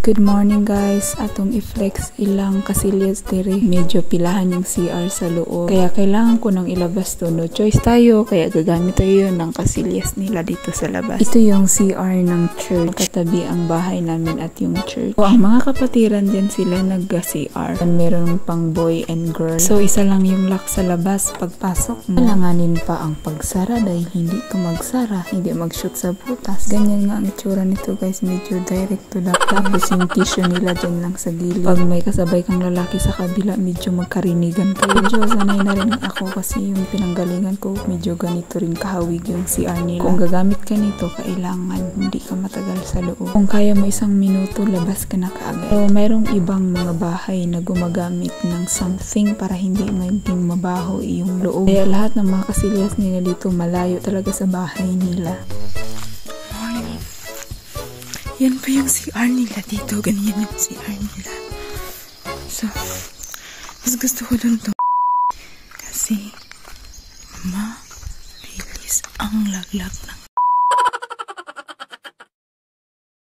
Good morning guys, atong i-flex ilang kasilyas diri. Medyo pilahan yung CR sa loob. Kaya kailangan ko nang ilabas to. No choice tayo, kaya gagamit tayo ng kasilyas nila dito sa labas. Ito yung CR ng church. Katabi ang bahay namin at yung church. O, ang mga kapatiran dyan sila nag-CR. Meron pang boy and girl. So isa lang yung lock sa labas. Pagpasok mo, kailanganin pa ang pagsara dahil hindi to magsara. Hindi mag-shoot sa butas. Ganyan nga ang itsura nito guys. Medyo direct to the tapos yung tissue nila dyan lang sa gilid. Pag may kasabay kang lalaki sa kabila, medyo magkarinigan kayo. Medyo sanay na rin ako kasi yung pinanggalingan ko, medyo ganito rin kahawig yung CR nila. Kung gagamit ka nito, kailangan hindi ka matagal sa loob. Kung kaya mo 1 minuto, labas ka na kaagad. So, mayroong ibang mga bahay na gumagamit ng something para hindi maging mabaho yung loob. Kaya lahat ng mga kasilyas nila dito malayo talaga sa bahay nila. Yan pa yung CR nila dito. Ganyan yung CR nila. So, mas gusto ko dun to. Kasi, mabilis ang laglag ng